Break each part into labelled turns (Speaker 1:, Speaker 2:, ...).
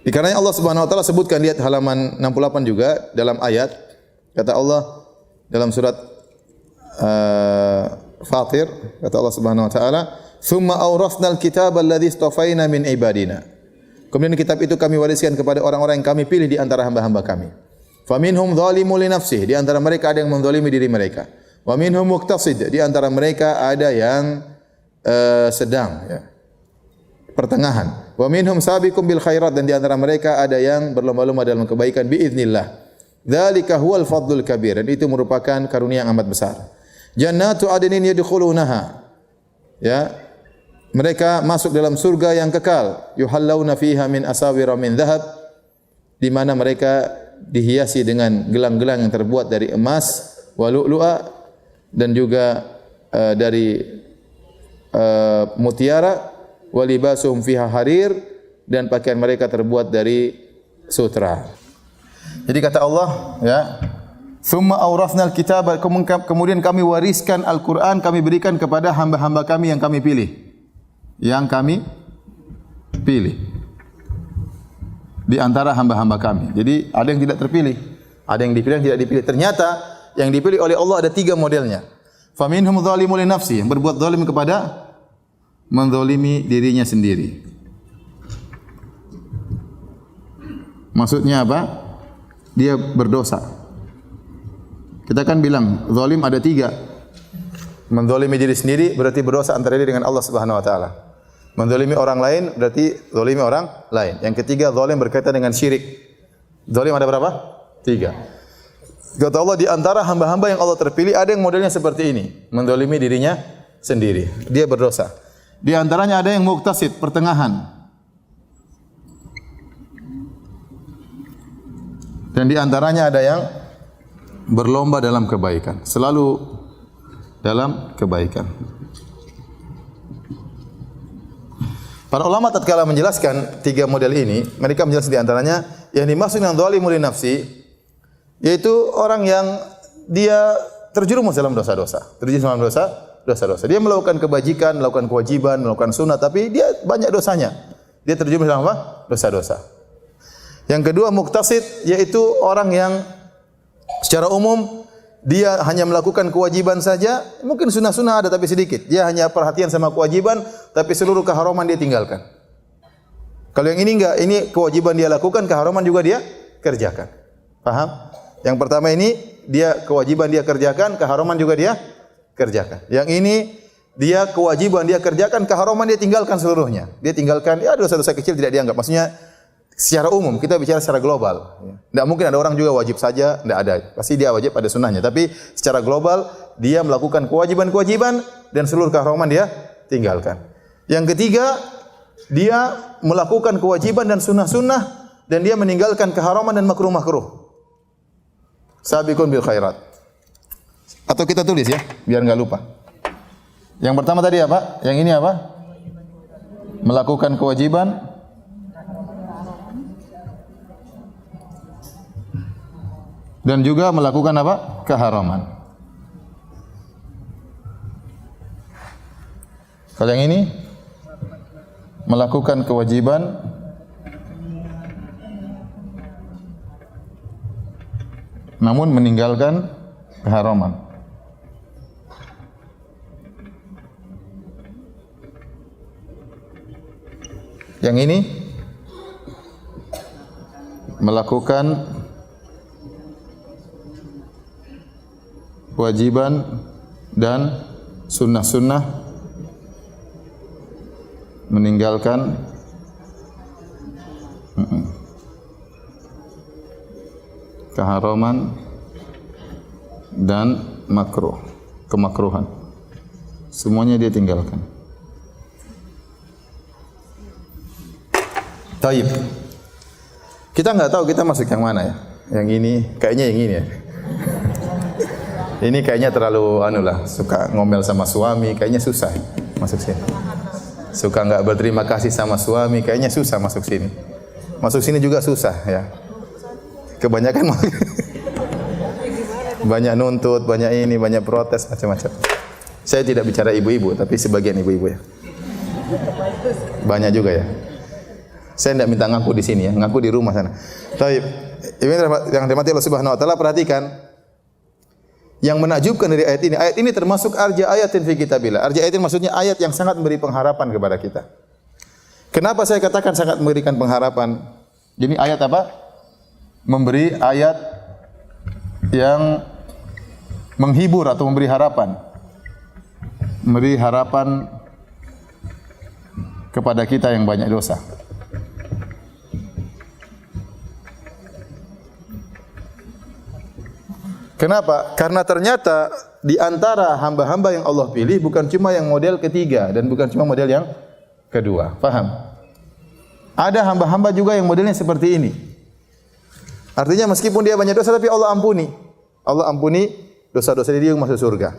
Speaker 1: Dikarenanya Allah Subhanahu wa taala sebutkan, lihat halaman 68 juga dalam ayat, kata Allah dalam surat Fatir, kata Allah Subhanahu wa taala, "Tsumma awrasnal kitaba alladzi istafaina min ibadina." Kemudian kitab itu kami wariskan kepada orang-orang yang kami pilih di antara hamba-hamba kami. Faminhum dzalimun li nafsihi, di antara mereka ada yang menzalimi diri mereka. Wa minhum muqtasid, di antara mereka ada yang sedang, ya, pertengahan. Wa minhum sabiqum bil khairat, dan di antara mereka ada yang berlomba-lomba dalam kebaikan biiznillah. Dzalika huwal fadlul kabir, dan itu merupakan karunia yang amat besar. Jannatu adnin yadkhulunaha, ya, mereka masuk dalam surga yang kekal. Yuhallawna fiha min asawira min dhahab, di mana mereka dihiasi dengan gelang-gelang yang terbuat dari emas, wa lu'lu'a, dan juga dari mutiara, wa libasuhum fiha harir, dan pakaian mereka terbuat dari sutra. Jadi kata Allah, ya, "Tsumma awrasnal kitaba", kemudian kami wariskan Al-Qur'an, kami berikan kepada hamba-hamba kami yang kami pilih. Yang kami pilih di antara hamba-hamba kami. Jadi ada yang tidak terpilih, ada yang dipilih, yang tidak dipilih. Ternyata yang dipilih oleh Allah ada 3 modelnya. Faminhum dzalimun li nafsi, yang berbuat zalim kepada, menzalimi dirinya sendiri. Maksudnya apa? Dia berdosa. Kita kan bilang zalim ada 3. Menzalimi diri sendiri berarti berdosa antara diri dengan Allah Subhanahu wa taala. Menzalimi orang lain berarti zalimi orang lain. Yang ketiga, zalim berkaitan dengan syirik. Zalim ada berapa? 3. Kata Allah, di antara hamba-hamba yang Allah terpilih ada yang modelnya seperti ini, menzalimi dirinya sendiri. Dia berdosa. Di antaranya ada yang muqtasid, pertengahan. Dan di antaranya ada yang berlomba dalam kebaikan, selalu dalam kebaikan. Para ulama tatkala menjelaskan 3 model ini, mereka menjelaskan di antaranya yang dimaksud dengan dzalimun li nafsi, yaitu orang yang dia terjerumus dalam dosa-dosa. Terjerumus dalam dosa-dosa. Dia melakukan kebajikan, melakukan kewajiban, melakukan sunnah, tapi dia banyak dosanya. Dia terjerumus dalam apa? Dosa-dosa. Yang kedua, muqtasid, yaitu orang yang secara umum dia hanya melakukan kewajiban saja, mungkin sunnah-sunnah ada tapi sedikit. Dia hanya perhatian sama kewajiban, tapi seluruh keharaman dia tinggalkan. Kalau yang ini enggak, ini kewajiban dia lakukan, keharaman juga dia kerjakan. Paham? Yang pertama ini dia kewajiban dia kerjakan, keharaman juga dia kerjakan. Yang ini dia kewajiban dia kerjakan, keharaman dia tinggalkan seluruhnya. Dia tinggalkan, ya dosa-dosa kecil tidak dianggap. Maksudnya secara umum, kita bicara secara global. Tidak mungkin ada orang juga wajib saja, tidak ada. Pasti dia wajib, ada sunnahnya. Tapi secara global, dia melakukan kewajiban-kewajiban dan seluruh keharaman dia tinggalkan. Yang ketiga, dia melakukan kewajiban dan sunnah-sunnah dan dia meninggalkan keharaman dan makruh-makruh. Sabiqun bil khairat. Atau kita tulis ya, biar enggak lupa. Yang pertama tadi apa? Yang ini apa? Melakukan kewajiban dan juga melakukan apa? Keharaman. Kalau yang ini melakukan kewajiban namun meninggalkan keharaman. Yang ini melakukan kewajiban dan sunnah-sunnah, meninggalkan keharaman dan makruh, kemakruhan. Semuanya dia tinggalkan. Taib. Kita nggak tahu kita masuk yang mana ya. Yang ini, kayaknya yang ini ya. Ini kayaknya terlalu suka ngomel sama suami, kayaknya susah masuk sini. Suka nggak berterima kasih sama suami, kayaknya susah masuk sini. Masuk sini juga susah ya. Kebanyakan banyak nuntut, banyak ini, banyak protes, macam-macam. Saya tidak bicara ibu-ibu, tapi sebagian ibu-ibu ya. Banyak juga ya. Saya tidak minta ngaku di sini ya, ngaku di rumah sana. Taib. Ini yang dirahmati Allah Subhanahu wa taala, perhatikan. Yang menakjubkan dari ayat ini termasuk arja ayatin fi kitabillah. Arja ayatin maksudnya ayat yang sangat memberi pengharapan kepada kita. Kenapa saya katakan sangat memberikan pengharapan? Jadi ayat apa? Memberi ayat yang menghibur atau memberi harapan. Memberi harapan kepada kita yang banyak dosa. Kenapa? Karena ternyata di antara hamba-hamba yang Allah pilih bukan cuma yang model ketiga dan bukan cuma model yang kedua. Paham? Ada hamba-hamba juga yang modelnya seperti ini. Artinya meskipun dia banyak dosa tapi Allah ampuni. Allah ampuni dosa-dosa dia masuk surga.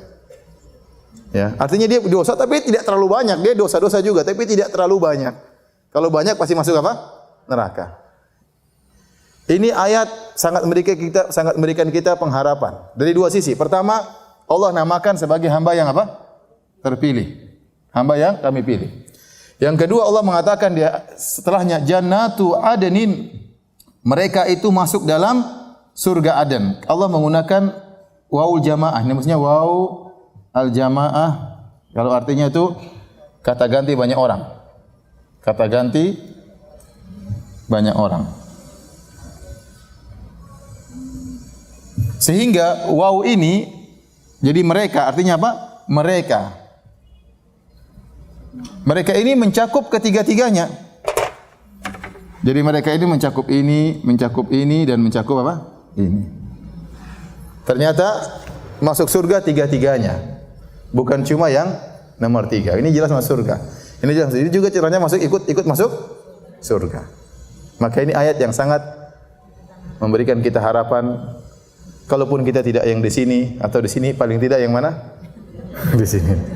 Speaker 1: Ya, artinya dia dosa tapi tidak terlalu banyak. Dia dosa-dosa juga tapi tidak terlalu banyak. Kalau banyak pasti masuk apa? Neraka. Ini ayat sangat memberikan kita pengharapan dari dua sisi. Pertama, Allah namakan sebagai hamba yang apa? Terpilih. Hamba yang kami pilih. Yang kedua, Allah mengatakan setelahnya jannatu adnin. Mereka itu masuk dalam surga Aden. Allah menggunakan waul jamaah. Ini maksudnya waw al jamaah. Kalau artinya itu kata ganti banyak orang. Kata ganti banyak orang. Sehingga waw ini jadi mereka, artinya apa? Mereka ini mencakup ketiga-tiganya. Jadi mereka ini mencakup ini dan mencakup apa? Ini. Ternyata masuk surga tiga-tiganya. Bukan cuma yang nomor 3. Ini jelas masuk surga. Ini jelas. Ini juga caranya ikut masuk surga. Maka ini ayat yang sangat memberikan kita harapan. Kalaupun kita tidak yang di sini atau di sini, paling tidak yang mana? Di sini.